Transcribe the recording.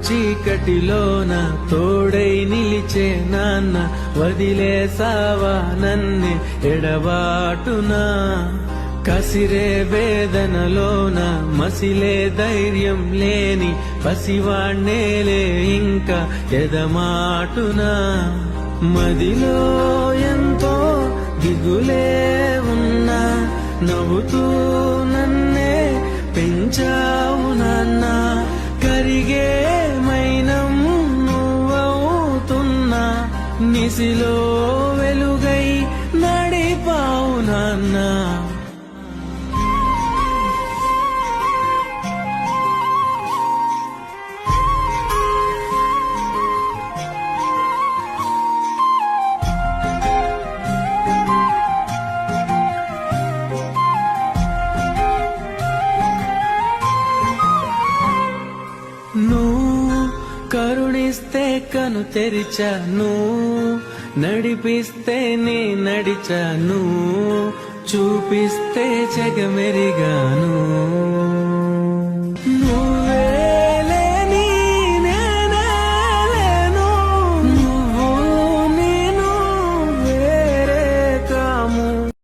చీకటిలోన తోడై నిలిచే నాన్న వదిలేసావా నన్నే ఎడబాటునా కసిరే వేదనలోన మసిలే ధైర్యం లేని పసివాణ్ణేలే ఇంకా ఎదమాటునా మదిలో ఎంతో దిగులే ఉన్నా నవ్వుతూ నన్నే పెంచావు నాన్న కరిగే మైనం నువ్వవుతున్నా నిసిలో వెలుగై నడిపావు నాన్న నువ్వు కరుణిస్తే కను తెరిచాను నడిపిస్తే నే నడిచాను చూపిస్తే జగమెరిగాను